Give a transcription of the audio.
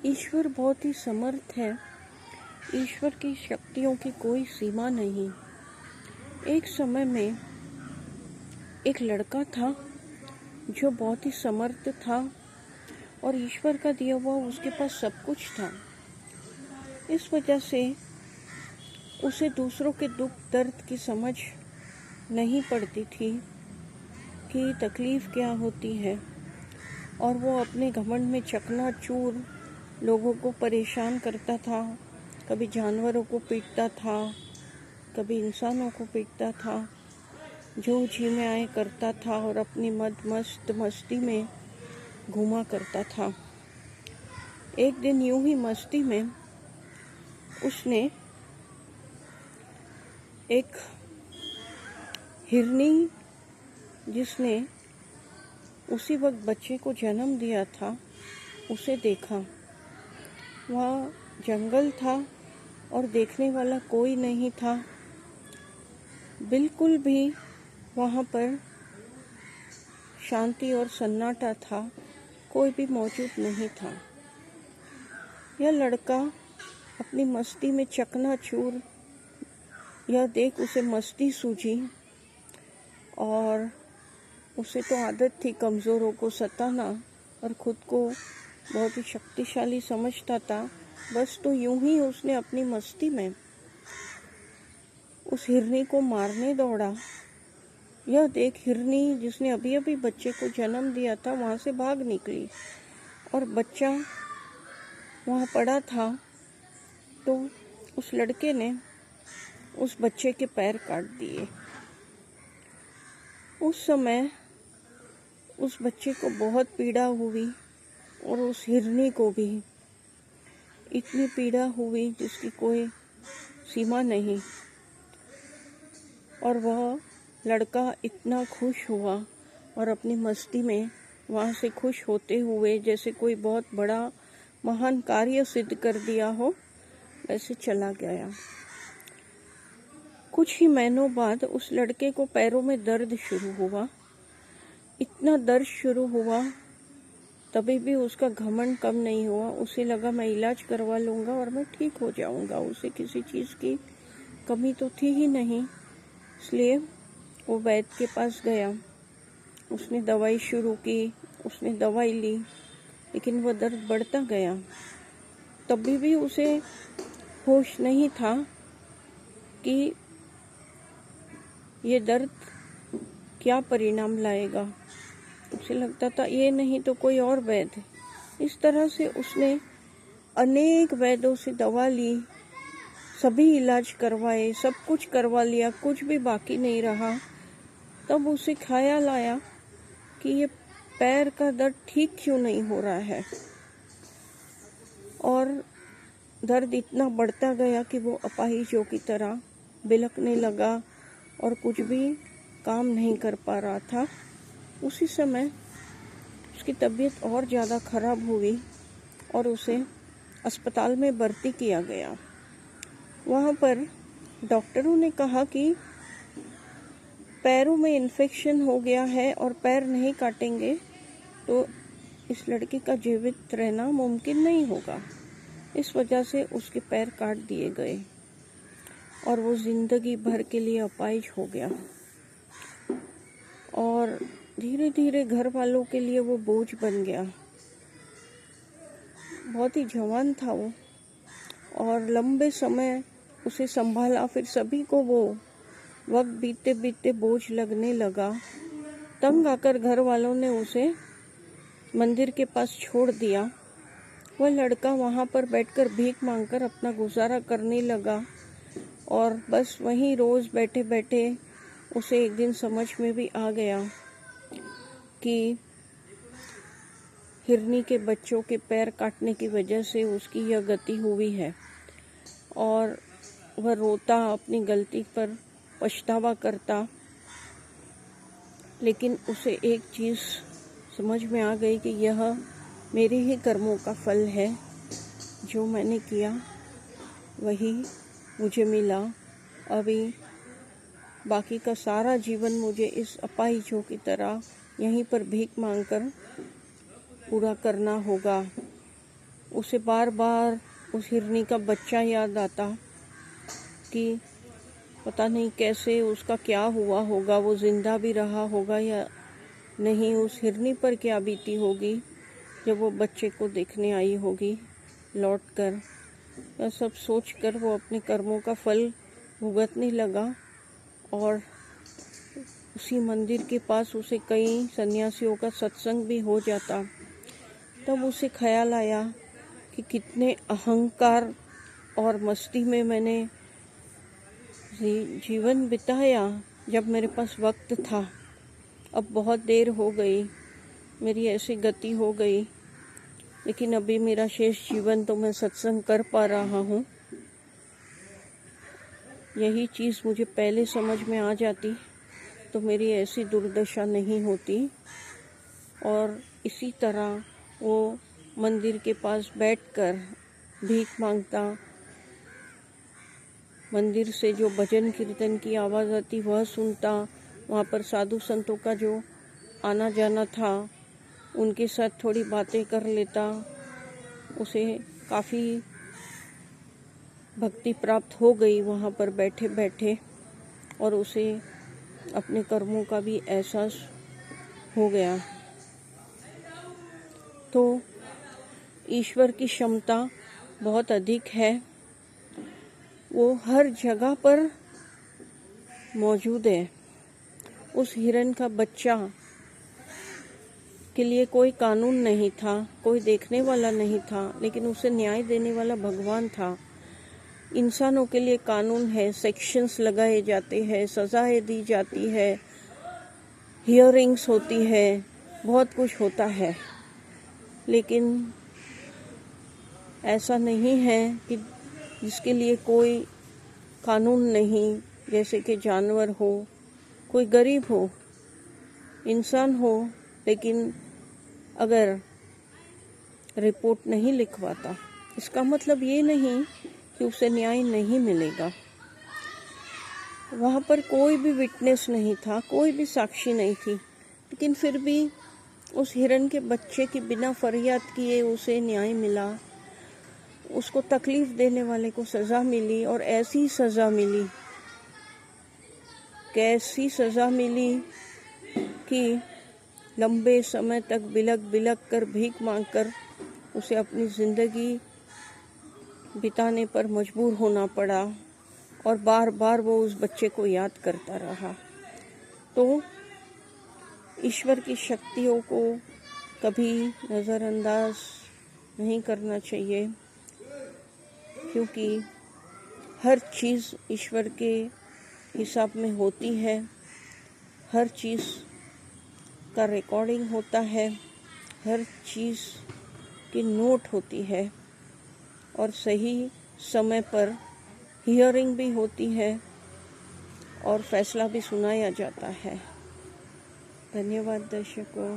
ईश्वर बहुत ही समर्थ है। ईश्वर की शक्तियों की कोई सीमा नहीं। एक समय में एक लड़का था जो बहुत ही समर्थ था और ईश्वर का दिया हुआ उसके पास सब कुछ था। इस वजह से उसे दूसरों के दुख दर्द की समझ नहीं पड़ती थी कि तकलीफ़ क्या होती है, और वो अपने घमंड में चकनाचूर लोगों को परेशान करता था। कभी जानवरों को पीटता था, कभी इंसानों को पीटता था, जो जी में आए करता था और अपनी मस्ती में घूमा करता था। एक दिन यूं ही मस्ती में उसने एक हिरनी, जिसने उसी वक्त बच्चे को जन्म दिया था, उसे देखा। वह जंगल था और देखने वाला कोई नहीं था। बिल्कुल भी वहाँ पर शांति और सन्नाटा था, कोई भी मौजूद नहीं था। यह लड़का अपनी मस्ती में चकनाचूर, यह देख उसे मस्ती सूझी और उसे तो आदत थी कमज़ोरों को सताना और ख़ुद को बहुत ही शक्तिशाली समझता था। बस तो यूं ही उसने अपनी मस्ती में उस हिरनी को मारने दौड़ा। यह देख हिरनी, जिसने अभी अभी बच्चे को जन्म दिया था, वहाँ से भाग निकली और बच्चा वहाँ पड़ा था। तो उस लड़के ने उस बच्चे के पैर काट दिए। उस समय उस बच्चे को बहुत पीड़ा हुई और उस हिरनी को भी इतनी पीड़ा हुई जिसकी कोई सीमा नहीं। और वह लड़का इतना खुश हुआ और अपनी मस्ती में वहाँ से खुश होते हुए, जैसे कोई बहुत बड़ा महान कार्य सिद्ध कर दिया हो, वैसे चला गया। कुछ ही महीनों बाद उस लड़के को पैरों में दर्द शुरू हुआ। इतना दर्द शुरू हुआ, तभी भी उसका घमंड कम नहीं हुआ। उसे लगा मैं इलाज करवा लूँगा और मैं ठीक हो जाऊँगा। उसे किसी चीज़ की कमी तो थी ही नहीं, इसलिए वो वैद्य के पास गया। उसने दवाई शुरू की, उसने दवाई ली, लेकिन वह दर्द बढ़ता गया। तभी भी उसे होश नहीं था कि ये दर्द क्या परिणाम लाएगा। उसे लगता था ये नहीं तो कोई और वैद्य। इस तरह से उसने अनेक वैद्यों से दवा ली, सभी इलाज करवाए, सब कुछ करवा लिया, कुछ भी बाकी नहीं रहा। तब उसे ख्याल आया कि ये पैर का दर्द ठीक क्यों नहीं हो रहा है, और दर्द इतना बढ़ता गया कि वो अपाहिजों की तरह बिलखने लगा और कुछ भी काम नहीं कर पा रहा था। उसी समय उसकी तबीयत और ज़्यादा खराब हुई और उसे अस्पताल में भर्ती किया गया। वहाँ पर डॉक्टरों ने कहा कि पैरों में इन्फेक्शन हो गया है और पैर नहीं काटेंगे तो इस लड़के का जीवित रहना मुमकिन नहीं होगा। इस वजह से उसके पैर काट दिए गए और वो ज़िंदगी भर के लिए अपाहिज हो गया। और धीरे धीरे घर वालों के लिए वो बोझ बन गया। बहुत ही जवान था वो और लंबे समय उसे संभाला। फिर सभी को वो वक्त बीतते बीतते बोझ लगने लगा। तंग आकर घर वालों ने उसे मंदिर के पास छोड़ दिया। वह लड़का वहाँ पर बैठकर भीख मांगकर अपना गुजारा करने लगा और बस वहीं रोज़ बैठे बैठे उसे एक दिन समझ में भी आ गया कि हिरनी के बच्चों के पैर काटने की वजह से उसकी यह गति हुई है। और वह रोता, अपनी गलती पर पछतावा करता, लेकिन उसे एक चीज़ समझ में आ गई कि यह मेरे ही कर्मों का फल है। जो मैंने किया वही मुझे मिला। अभी बाकी का सारा जीवन मुझे इस अपाहिजों की तरह यहीं पर भीख मांगकर पूरा करना होगा। उसे बार बार उस हिरनी का बच्चा याद आता कि पता नहीं कैसे उसका क्या हुआ होगा, वो जिंदा भी रहा होगा या नहीं, उस हिरनी पर क्या बीती होगी जब वो बच्चे को देखने आई होगी लौट कर। यह सब सोचकर वो अपने कर्मों का फल भुगतने लगा और उसी मंदिर के पास उसे कई सन्यासियों का सत्संग भी हो जाता। तब उसे ख्याल आया कि कितने अहंकार और मस्ती में मैंने जीवन बिताया जब मेरे पास वक्त था। अब बहुत देर हो गई, मेरी ऐसी गति हो गई, लेकिन अभी मेरा शेष जीवन तो मैं सत्संग कर पा रहा हूँ। यही चीज़ मुझे पहले समझ में आ जाती तो मेरी ऐसी दुर्दशा नहीं होती। और इसी तरह वो मंदिर के पास बैठकर भीख मांगता। मंदिर से जो भजन कीर्तन की आवाज़ आती वह सुनता। वहाँ पर साधु संतों का जो आना जाना था उनके साथ थोड़ी बातें कर लेता। उसे काफ़ी भक्ति प्राप्त हो गई वहाँ पर बैठे बैठे, और उसे अपने कर्मों का भी एहसास हो गया। तो ईश्वर की क्षमता बहुत अधिक है, वो हर जगह पर मौजूद है। उस हिरण का बच्चा के लिए कोई कानून नहीं था, कोई देखने वाला नहीं था, लेकिन उसे न्याय देने वाला भगवान था। इंसानों के लिए कानून है, सेक्शंस लगाए जाते हैं, सजाएं दी जाती है, हियरिंग्स होती है, बहुत कुछ होता है। लेकिन ऐसा नहीं है कि जिसके लिए कोई कानून नहीं, जैसे कि जानवर हो, कोई गरीब हो, इंसान हो, लेकिन अगर रिपोर्ट नहीं लिखवाता इसका मतलब ये नहीं कि उसे न्याय नहीं मिलेगा। वहाँ पर कोई भी विटनेस नहीं था, कोई भी साक्षी नहीं थी, लेकिन फिर भी उस हिरण के बच्चे की बिना फरियाद किए उसे न्याय मिला। उसको तकलीफ देने वाले को सज़ा मिली, और ऐसी सज़ा मिली, कैसी सज़ा मिली कि लंबे समय तक बिलक बिलक कर भीख मांगकर उसे अपनी ज़िंदगी बिताने पर मजबूर होना पड़ा, और बार बार वो उस बच्चे को याद करता रहा। तो ईश्वर की शक्तियों को कभी नज़रअंदाज नहीं करना चाहिए, क्योंकि हर चीज़ ईश्वर के हिसाब में होती है, हर चीज़ का रिकॉर्डिंग होता है, हर चीज़ की नोट होती है, और सही समय पर हियरिंग भी होती है और फैसला भी सुनाया जाता है। धन्यवाद दर्शकों।